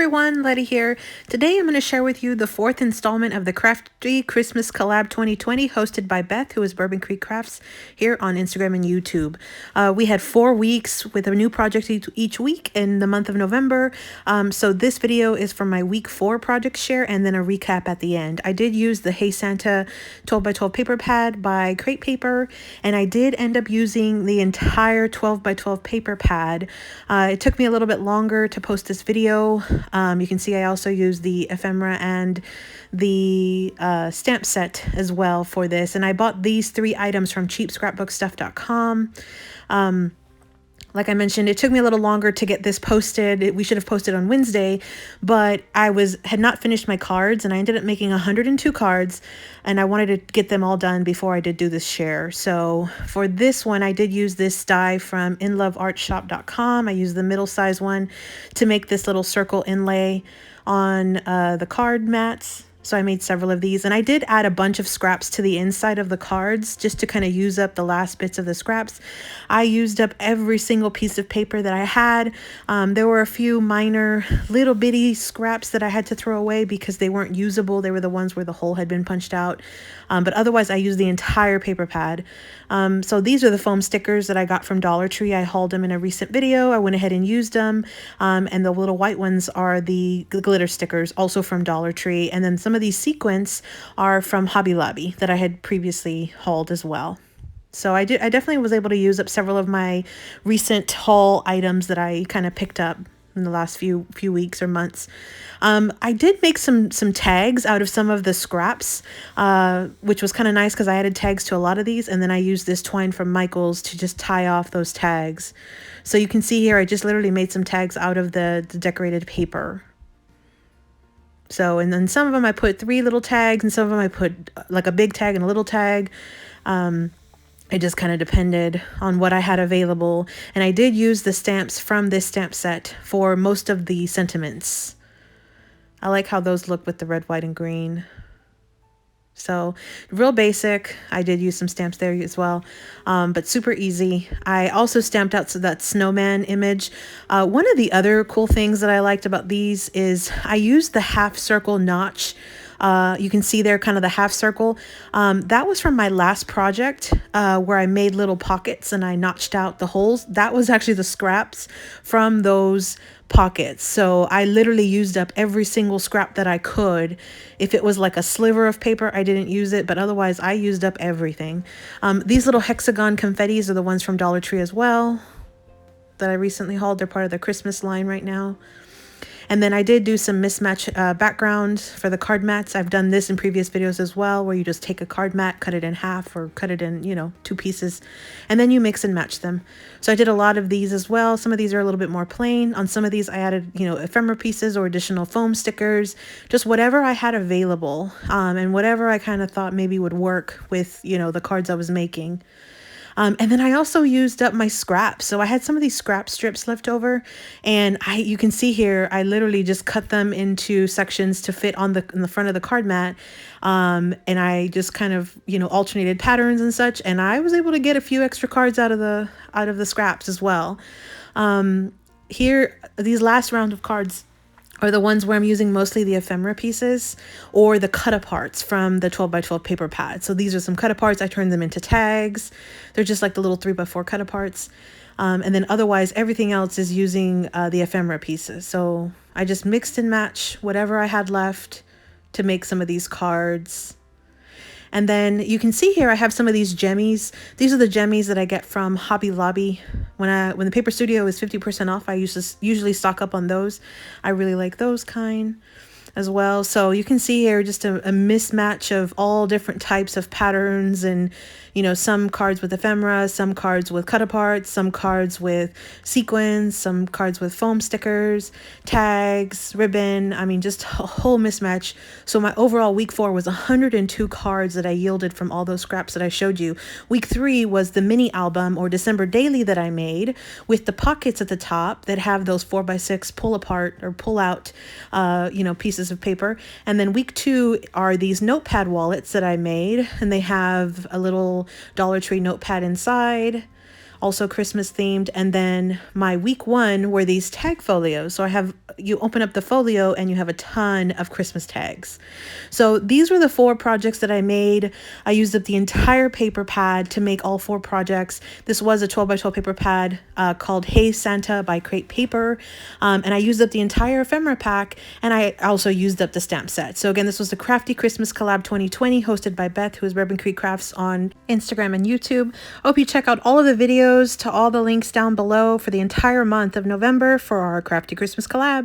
everyone, Letty here. Today I'm going to share with you the fourth installment of the Crafty Christmas Collab 2020 hosted by Beth, who is Bourbon Creek Crafts, here on Instagram and YouTube. We had 4 weeks with a new project each week in the month of November. So this video is from my week 4 project share and then a recap at the end. I did use the Hey Santa 12x12 paper pad by Crate Paper, and I did end up using the entire 12x12 paper pad. It took me a little bit longer to post this video. You can see I also used the ephemera and the stamp set as well for this, and I bought these 3 items from cheapscrapbookstuff.com. Like I mentioned, it took me a little longer to get this posted. We should have posted on Wednesday, but I had not finished my cards, and I ended up making 102 cards, and I wanted to get them all done before I did do this share. So for this one, I did use this die from inloveartshop.com. I used the middle size one to make this little circle inlay on the card mats. So I made several of these, and I did add a bunch of scraps to the inside of the cards just to kind of use up the last bits of the scraps. I used up every single piece of paper that I had. There were a few minor little bitty scraps that I had to throw away because they weren't usable. They were the ones where the hole had been punched out. But otherwise I used the entire paper pad. So these are the foam stickers that I got from Dollar Tree. I hauled them in a recent video. I went ahead and used them. And the little white ones are the glitter stickers, also from Dollar Tree. And then some of these sequins are from Hobby Lobby that I had previously hauled as well. So I definitely was able to use up several of my recent haul items that I kind of picked up in the last few weeks or months. I did make some tags out of some of the scraps, which was kind of nice because I added tags to a lot of these, and then I used this twine from Michael's to just tie off those tags. So you can see here I just literally made some tags out of the decorated paper. So, and then some of them I put 3 little tags, and some of them I put like a big tag and a little tag. It just kind of depended on what I had available. And I did use the stamps from this stamp set for most of the sentiments. I like how those look with the red, white, and green. So real basic. I did use some stamps there as well, but super easy. I also stamped out that snowman image. One of the other cool things that I liked about these is I used the half circle notch. You can see there kind of the half circle. That was from my last project where I made little pockets and I notched out the holes. That was actually the scraps from those pockets. So I literally used up every single scrap that I could. If it was like a sliver of paper, I didn't use it, but otherwise I used up everything. These little hexagon confettis are the ones from Dollar Tree as well that I recently hauled. They're part of the Christmas line right now. And then I did do some mismatch background for the card mats. I've done this in previous videos as well, where you just take a card mat, cut it in half or cut it in, 2 pieces, and then you mix and match them. So I did a lot of these as well. Some of these are a little bit more plain. On some of these I added, ephemera pieces or additional foam stickers, just whatever I had available, and whatever I kind of thought maybe would work with, the cards I was making. And then I also used up my scraps. So I had some of these scrap strips left over, and you can see here, I literally just cut them into sections to fit in the front of the card mat. And I just kind of, alternated patterns and such. And I was able to get a few extra cards out of the scraps as well. Here, these last round of cards are the ones where I'm using mostly the ephemera pieces or the cut-aparts from the 12x12 paper pad. So these are some cut-aparts. I turned them into tags. They're just like the little 3x4 cut-aparts. And then otherwise, everything else is using the ephemera pieces. So I just mixed and matched whatever I had left to make some of these cards. And then you can see here I have some of these jemmies. These are the jemmies that I get from Hobby Lobby. When the Paper Studio is 50% off, I usually stock up on those. I really like those kind as well. So you can see here just a mismatch of all different types of patterns, and some cards with ephemera, some cards with cut-aparts, some cards with sequins, some cards with foam stickers, tags, ribbon. I mean, just a whole mismatch. So my overall week 4 was 102 cards that I yielded from all those scraps that I showed you. Week 3 was the mini album or December daily that I made with the pockets at the top that have those 4x6 pull apart or pull out, pieces of paper. And then week 2 are these notepad wallets that I made, and they have a little Dollar Tree notepad inside. also Christmas themed. And then my week 1 were these tag folios. So you open up the folio and you have a ton of Christmas tags. So these were the 4 projects that I made. I used up the entire paper pad to make all 4 projects. This was a 12 by 12 paper pad called Hey Santa by Crate Paper. And I used up the entire ephemera pack, and I also used up the stamp set. So again, this was the Crafty Christmas Collab 2020 hosted by Beth, who is Bourbon Creek Crafts on Instagram and YouTube. I hope you check out all of the videos to all the links down below for the entire month of November for our Crafty Christmas Collab.